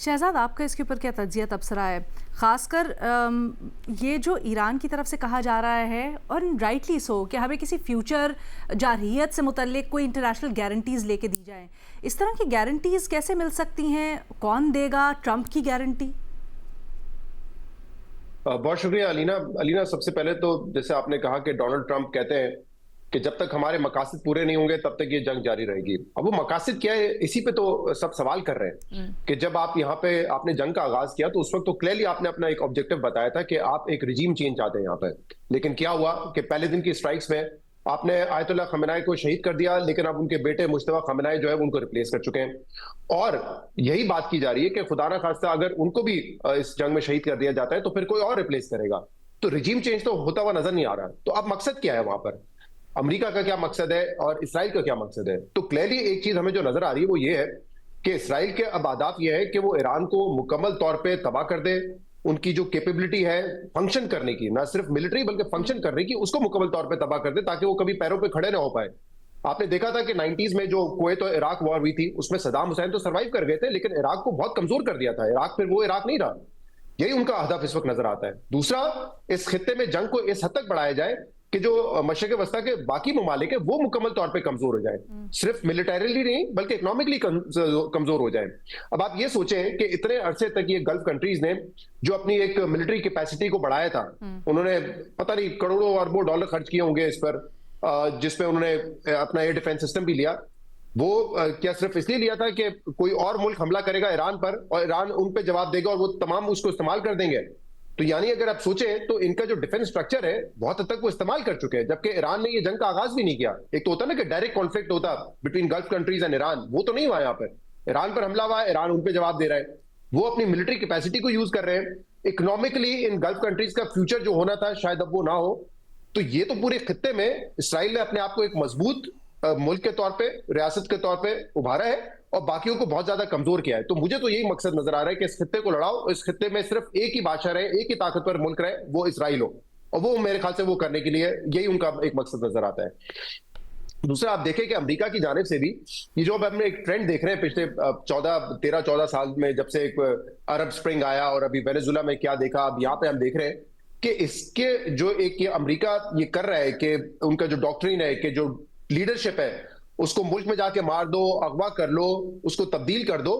शहजाद, आपका इसके ऊपर क्या तज्जिया तबसरा है? ख़ासकर ये जो ईरान की तरफ से कहा जा रहा है, और राइटली सो, कि हमें किसी फ्यूचर जारहियत से मुतल्लिक कोई इंटरनेशनल गारंटीज़ लेके दी जाएं। इस तरह की गारंटीज़ कैसे मिल सकती हैं? कौन देगा? ट्रंप की गारंटी? बहुत शुक्रिया अलीना। अलीना, सबसे पहले तो जैसे आपने कहा कि डोनाल्ड ट्रंप कहते हैं कि जब तक हमारे मकासद पूरे नहीं होंगे तब तक ये जंग जारी रहेगी। अब वो मकासद क्या है, इसी पे तो सब सवाल कर रहे हैं कि जब आप यहाँ पे आपने जंग का आगाज किया तो उस वक्त तो क्लियरली आपने अपना एक ऑब्जेक्टिव बताया था कि आप एक रिजीम चेंज चाहते हैं यहाँ पे। लेकिन क्या हुआ कि पहले दिन की स्ट्राइक्स में आपने आयतुल्लाह खमेनाई को शहीद कर दिया, लेकिन अब उनके बेटे मुश्तबा खमेनाई जो है उनको रिप्लेस कर चुके हैं। और यही बात की जा रही है कि खुदा ना खास्ता अगर उनको भी इस जंग में शहीद कर दिया जाता है तो फिर कोई और रिप्लेस करेगा। तो रिजीम चेंज तो होता हुआ नजर नहीं आ रहा। तो अब मकसद क्या है वहां पर? अमेरिका का क्या मकसद है और इसराइल का क्या मकसद है? तो क्लियरली एक चीज हमें जो नजर आ रही है वो ये है कि इसराइल के अब अहदाफ ये है कि वो ईरान को मुकम्मल तौर पे तबाह कर दे। उनकी जो कैपेबिलिटी है फंक्शन करने की, ना सिर्फ मिलिट्री बल्कि फंक्शन करने की, उसको मुकम्मल तौर पे तबाह कर दे ताकि वो कभी पैरों पे खड़े ना हो पाए। आपने देखा था कि 90s में जो कुवैत और इराक वॉर हुई थी उसमें सद्दाम हुसैन तो सर्वाइव कर गए थे, लेकिन इराक को बहुत कमजोर कर दिया था। इराक फिर वो इराक नहीं रहा। यही उनका अहदफ इस वक्त नजर आता है। दूसरा, इस खित्ते में जंग को इस हद तक बढ़ाया जाए कि जो मशरक़ वस्ता के बाकी ममालिक है वो मुकम्मल तौर पे कमजोर हो जाए, सिर्फ मिलिटरीली नहीं बल्कि इकोनॉमिकली कमजोर हो जाए। अब आप ये सोचें कि इतने अरसे तक ये गल्फ कंट्रीज ने जो अपनी एक मिलिट्री कैपेसिटी को बढ़ाया था, उन्होंने पता नहीं करोड़ों अरबों डॉलर खर्च किए होंगे इस पर, जिसमें उन्होंने अपना एयर डिफेंस सिस्टम भी लिया। वो क्या सिर्फ इसलिए लिया था कि कोई और मुल्क हमला करेगा ईरान पर और ईरान उन पे जवाब देगा और वो तमाम उसको इस्तेमाल कर देंगे? तो यानी अगर आप सोचें तो इनका जो डिफेंस स्ट्रक्चर है बहुत हद तक वो इस्तेमाल कर चुके हैं, जबकि ईरान ने ये जंग का आगाज भी नहीं किया। एक तो होता ना कि डायरेक्ट कॉन्फ्लिक्ट होता between gulf countries and Iran, वो तो नहीं हुआ। यहाँ पर ईरान पर हमला हुआ, ईरान उन पे जवाब दे रहा है। वो अपनी मिलिट्री कैपेसिटी को यूज कर रहे हैं। इकोनॉमिकली इन गल्फ कंट्रीज का फ्यूचर जो होना था शायद अब वो ना हो। तो ये तो पूरे खित्ते में इसराइल ने अपने आप को एक मजबूत मुल्क के तौर पे, रियासत के तौर पे उभारा है और बाकियों को बहुत ज्यादा कमजोर किया है। तो मुझे तो यही मकसद नजर आ रहा है कि इस खित्ते को लड़ाओ, इस खित्ते में सिर्फ एक ही बादशाह रहे, एक ही ताकतवर मुल्क रहे, वो इसराइल हो। और वो मेरे ख्याल से वो करने के लिए यही उनका एक मकसद नजर आता है। दूसरा, आप देखें कि अमेरिका की जानिब से भी ये जो अब हमने एक ट्रेंड देख रहे हैं पिछले 13-14 साल में, जब से एक अरब स्प्रिंग आया और अभी वेनेजुला में क्या देखा, अब यहाँ पे हम देख रहे हैं कि इसके जो एक ये अमेरिका ये कर रहा है कि उनका जो डॉक्ट्रिन है कि जो लीडरशिप है उसको मुल्क में जाके मार दो, अगवा कर लो, उसको तब्दील कर दो।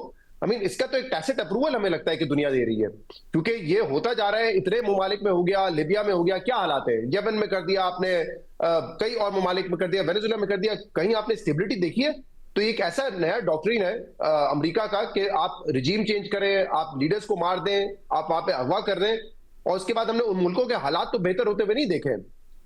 इसका तो एक टैसिट अप्रूवल हमें लगता है कि दुनिया दे रही है, क्योंकि ये होता जा रहा है। इतने ममालिक में हो गया, लिबिया में हो गया, क्या हालात है, यमन में कर दिया आपने, कई और ममालिक में कर दिया, वेनेजुला में कर दिया। कहीं आपने स्टेबिलिटी देखी है? तो एक ऐसा नया डॉक्ट्रिन है अमेरिका का कि आप रिजीम चेंज करें, आप लीडर्स को मार दें, आप वहां पे अगवा कर दें, और उसके बाद हमने उन मुल्कों के हालात तो बेहतर होते हुए नहीं देखे।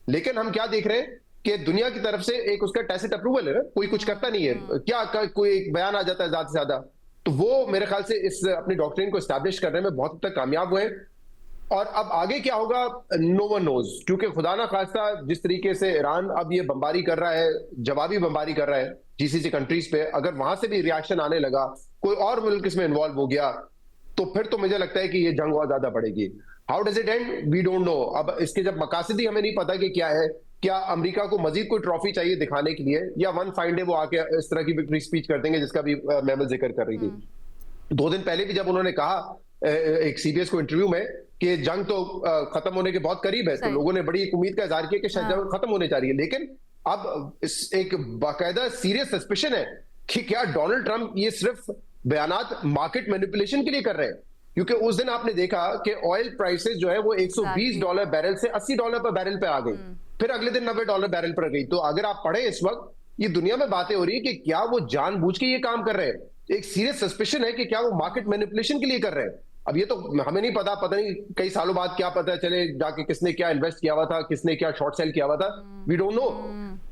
लेकिन हम क्या देख रहे हैं कि दुनिया की तरफ से एक उसका टैसिट अप्रूवल है, कोई कुछ करता नहीं है, क्या कोई एक बयान आ जाता है ज्यादा से ज्यादा। तो वो मेरे ख्याल से इस अपनी डॉक्ट्रिन को एस्टैब्लिश करने में बहुत हद तक कामयाब हुए। और अब आगे क्या होगा नो वन नोज, क्योंकि खुदा ना खास्ता जिस तरीके से ईरान अब ये बमबारी कर रहा है, जवाबी बमबारी कर रहा है जीसीसी कंट्रीज पे, अगर वहां से भी रिएक्शन आने लगा, कोई और मुल्क इसमें इन्वॉल्व हो गया, तो फिर तो मुझे लगता है कि ये जंग और ज्यादा बढ़ेगी। How does it end, we don't know. अब इसके जब मकासद ही हमें नहीं पता कि क्या है, क्या अमेरिका को मजीद कोई ट्रॉफी चाहिए दिखाने के लिए, या वन फाइन डे वो आके इस तरह की विक्ट्री स्पीच कर देंगे जिसका भी मैं जिक्र कर रही थी। 2 दिन पहले भी जब उन्होंने कहा एक सीबीएस को इंटरव्यू में कि जंग तो खत्म होने के बहुत करीब है, तो लोगों ने बड़ी उम्मीद का इजहार किया कि शायद जंग खत्म होने जा रही है। लेकिन अब इस एक बाकायदा सीरियस सस्पिशन है कि क्या डोनाल्ड ट्रंप ये सिर्फ बयानात मार्केट मैनिपुलेशन के लिए कर रहे हैं, क्योंकि उस दिन आपने देखा कि ऑयल प्राइसेस जो है वो $120 बैरल से $80 पर बैरल पे आ गई, फिर अगले दिन $90 बैरल पर गई। तो अगर आप पढ़े इस वक्त ये दुनिया में बातें हो रही है कि क्या वो जानबूझ के ये काम कर रहे हैं। एक सीरियस सस्पिशन है कि क्या वो मार्केट मैनिपुलेशन के लिए कर रहे हैं। अब ये तो हमें नहीं पता, पता नहीं कई सालों बाद क्या पता चले जाके किसने क्या इन्वेस्ट किया हुआ था, किसने क्या शॉर्ट सेल किया हुआ था, वी डोंट नो।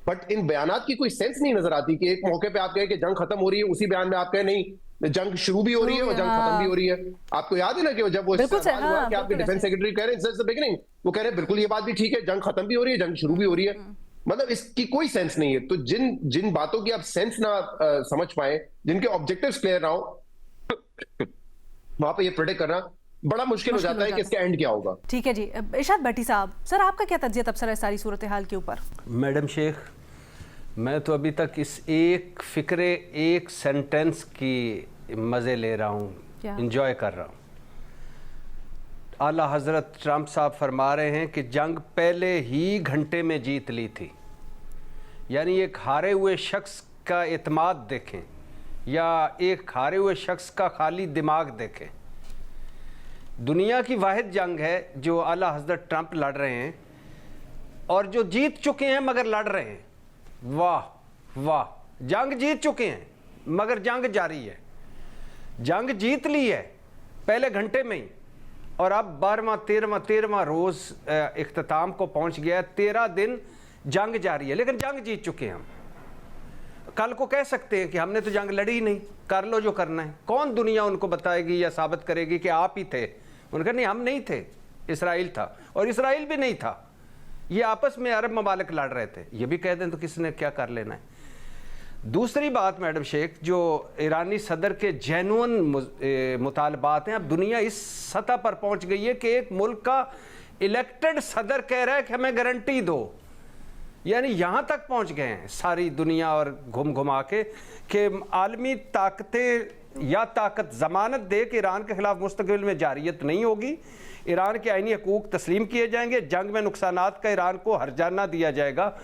बट इन बयानात की कोई सेंस नहीं नजर आती कि एक मौके पे आप कहें कि जंग खत्म हो रही है, उसी बयान में आप कहें नहीं जंग शुरू भी हो रही है और जंग खत्म भी हो रही है। आपको याद है ना कि जब वो सवाल हुआ कि आपके डिफेंस सेक्रेटरी कह रहे हैं बिगिनिंग, वो कह रहे हैं बिल्कुल ये बात भी ठीक है, जंग खत्म भी हो रही है, जंग शुरू भी हो रही है। मतलब इसकी कोई सेंस नहीं है। तो जिन जिन बातों की आप सेंस ना समझ पाए, जिनके ऑब्जेक्टिव्स क्लियर ना हो, वहां पे ये प्रेडिक्ट करना बड़ा मुश्किल हो जाता है कि इसका एंड क्या होगा। ठीक है जी। इरशाद भट्टी साहब, सर आपका क्या तज्जिया तबसरा है सारी सूरत हाल के ऊपर? मैडम शेख, मैं तो अभी तक इस एक फिक्रे, एक सेंटेंस की मज़े ले रहा हूँ। इंजॉय कर रहा हूँ। आला हजरत ट्रंप साहब फरमा रहे हैं कि जंग पहले ही घंटे में जीत ली थी। यानी एक हारे हुए शख्स का एतमाद देखें या एक हारे हुए शख्स का खाली दिमाग देखें। दुनिया की वाहिद जंग है जो आला हजरत ट्रंप लड़ रहे हैं और जो जीत चुके हैं मगर लड़ रहे हैं। वाह वाह, जंग जीत चुके हैं मगर जंग जारी है। जंग जीत ली है पहले घंटे में ही और अब 12वां 13वां रोज़ इख्तिताम को पहुंच गया है। 13 दिन जंग जारी है लेकिन जंग जीत चुके हैं हम। कल को कह सकते हैं कि हमने तो जंग लड़ी ही नहीं, कर लो जो करना है। कौन दुनिया उनको बताएगी या साबित करेगी कि आप ही थे? उन्होंने कहा नहीं, हम नहीं थे, इसराइल था। और इसराइल भी नहीं था, ये आपस में अरब ममालिक लड़ रहे थे। ये भी कह दें तो किसने क्या कर लेना है। दूसरी बात मैडम शेख, जो ईरानी सदर के जेन्युइन मुतालबात हैं, अब दुनिया इस सतह पर पहुंच गई है कि एक मुल्क का इलेक्टेड सदर कह रहा है कि हमें गारंटी दो। यानी यहाँ तक पहुँच गए हैं सारी दुनिया और घुम घुमा के कि आलमी ताकतें या ताकत ज़मानत दे कि ईरान के ख़िलाफ़ मुस्तक़बिल में जारियत नहीं होगी, ईरान के आईनी हकूक़ तस्लीम किए जाएंगे, जंग में नुकसानात का ईरान को हर्जाना दिया जाएगा।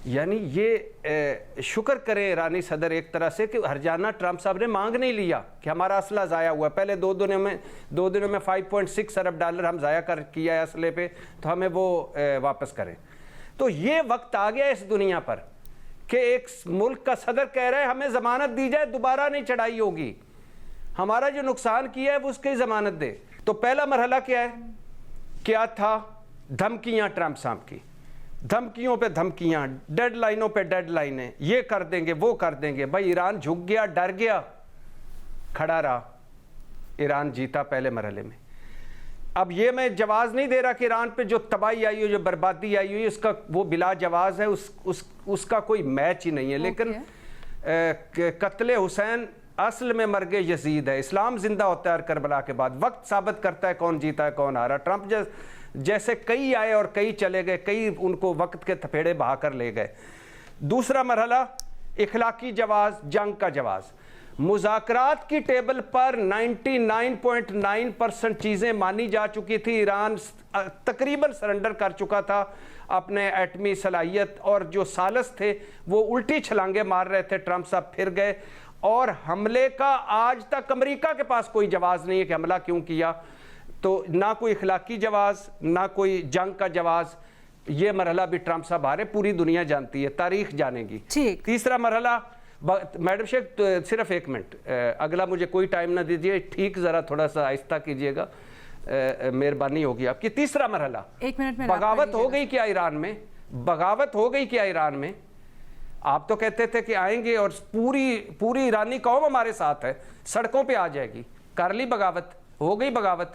यानी ये शुक्र करें ईरानी सदर एक तरह से कि हर्जाना ट्रंप साहब ने मांग नहीं लिया कि हमारा असला ज़ाया हुआ। पहले दो दिनों में 5.6 अरब डॉलर हम ज़ाया कर किया है असले पे, तो हमें वो वापस करें। तो ये वक्त आ गया इस दुनिया पर कि एक मुल्क का सदर कह रहा है हमें ज़मानत दी जाए, दोबारा नहीं चढ़ाई होगी, हमारा जो नुकसान किया है वो उसकी ज़मानत दे। तो पहला मरहला क्या है, क्या था? धमकियाँ ट्रंप साहब की, धमकियों पे धमकियाँ, डेडलाइनों पे डेडलाइनें, ये कर देंगे वो कर देंगे। भाई ईरान झुक गया, डर गया, खड़ा रहा, ईरान जीता पहले मरहले में। अब ये मैं जवाज़ नहीं दे रहा कि ईरान पे जो तबाही आई हुई, जो बर्बादी आई हुई, उसका वो बिला जवाज़ है, उसका कोई मैच ही नहीं है। लेकिन कत्ले हुसैन असल में मर गए यजीद है, इस्लाम जिंदा होता है करबला के बाद। वक्त साबित करता है कौन जीता है कौन हारा। ट्रंप जैसे कई आए और कई चले गए, कई उनको वक्त के थपेड़े बहा कर ले गए। दूसरा मरहला इखलाकी जवाज़, जंग का जवाज़। मुज़ाकरात की टेबल पर 99.9% चीज़ें मानी जा चुकी थी। ईरान तकरीबन सरेंडर कर चुका था अपने एटमी सलाहियत, और जो सालस थे वो उल्टी छलांगे मार रहे थे। ट्रंप साहब फिर गए और हमले का आज तक अमेरिका के पास कोई जवाज़ नहीं है कि हमला क्यों किया। तो ना कोई इखलाकी जवाज़, ना कोई जंग का जवाज़। ये मरहला भी ट्रंप साहब हारे, पूरी दुनिया जानती है, तारीख जानेगी। तीसरा मरहला मैडम शेख, सिर्फ एक मिनट, अगला मुझे कोई टाइम ना दीजिए, ठीक ज़रा थोड़ा सा आहिस्ता कीजिएगा, मेहरबानी होगी आपकी। तीसरा मरहला, 1 मिनट में बगावत हो गई क्या ईरान में? बगावत हो गई क्या ईरान में? आप तो कहते थे कि आएंगे और पूरी ईरानी कौम हमारे साथ है, सड़कों पे आ जाएगी। कर ली बगावत, हो गई बगावत।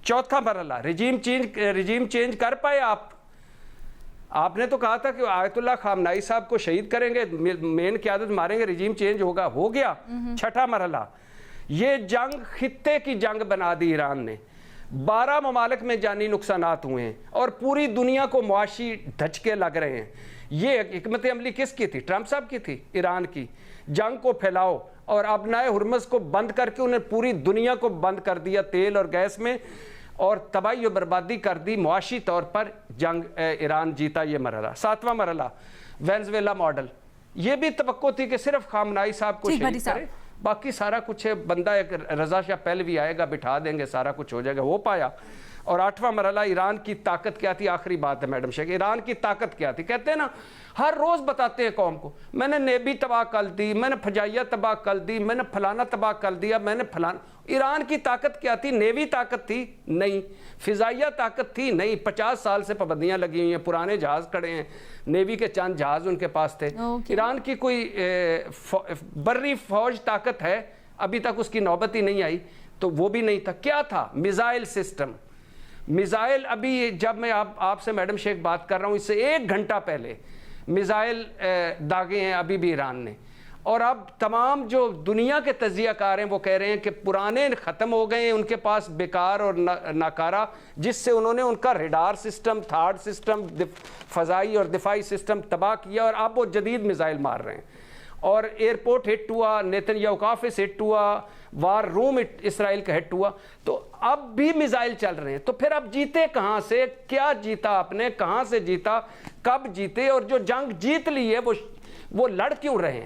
चौथा मरहला, रिजीम चेंज कर पाए आप? आपने तो कहा था कि आयतुल्लाह खामनाई साहब को शहीद करेंगे, मेन क़यादत मारेंगे, रिजीम चेंज होगा, हो गया। छठा मरहला, ये जंग खित्ते की जंग बना दी ईरान ने। 12 ममालिक में जानी नुकसानात हुए हैं और पूरी दुनिया को मुआशी धचके लग रहे हैं। ये हिकमत अमली किसकी थी? ट्रंप साहब की थी, ईरान की। जंग को फैलाओ और अबनाए हुर्मस को बंद करके उन्हें पूरी दुनिया को बंद कर दिया तेल और गैस में, और तबाही और बर्बादी कर दी मुआशी तौर पर। जंग ईरान जीता ये मरहला। सातवां मरहला, वेनेजुएला मॉडल। ये भी तवक्को थी कि सिर्फ खामनाई साहब को शहीद करें, बाकी सारा कुछ है, बंदा एक रजा शाह पहलवी आएगा, बिठा देंगे, सारा कुछ हो जाएगा। हो पाया। और आठवां मरहला, ईरान की ताकत क्या थी? आखिरी बात है मैडम शेख, ईरान की ताकत क्या थी? कहते हैं ना, हर रोज़ बताते हैं कौम को, मैंने नेवी तबाह कर दी, मैंने फजाइया तबाह कर दी, मैंने फलाना तबाह कर दिया, मैंने फलाना। ईरान की ताकत क्या थी? नेवी ताकत थी? नहीं। फिजाइया ताकत थी? नहीं। 50 साल से पाबंदियां लगी हुई हैं, पुराने जहाज़ खड़े हैं, नेवी के चंद जहाज़ उनके पास थे। ईरान की कोई बर्री फौज ताकत है, अभी तक उसकी नौबत ही नहीं आई, तो वो भी नहीं था। क्या था? Missile system. मिसाइल, अभी जब मैं आपसे मैडम शेख बात कर रहा हूँ, इससे 1 घंटा पहले मिसाइल दागे हैं अभी भी ईरान ने। और अब तमाम जो दुनिया के तजियाकार हैं वो कह रहे हैं कि पुराने ख़त्म हो गए हैं उनके पास, बेकार और नाकारा, जिससे उन्होंने उनका रेडार सिस्टम, थार्ड सिस्टम, फ़ज़ाई और दिफाई सिस्टम तबाह किया, और अब वो जदीद मिसाइल मार रहे हैं। और एयरपोर्ट हिट हुआ, नेतन्याहू का ऑफिस हिट हुआ, वार रूम इसराइल का हिट हुआ, तो अब भी मिसाइल चल रहे हैं। तो फिर अब जीते कहां से, क्या जीता आपने, कहां से जीता, कब जीते, और जो जंग जीत ली है वो लड़ क्यों रहे हैं?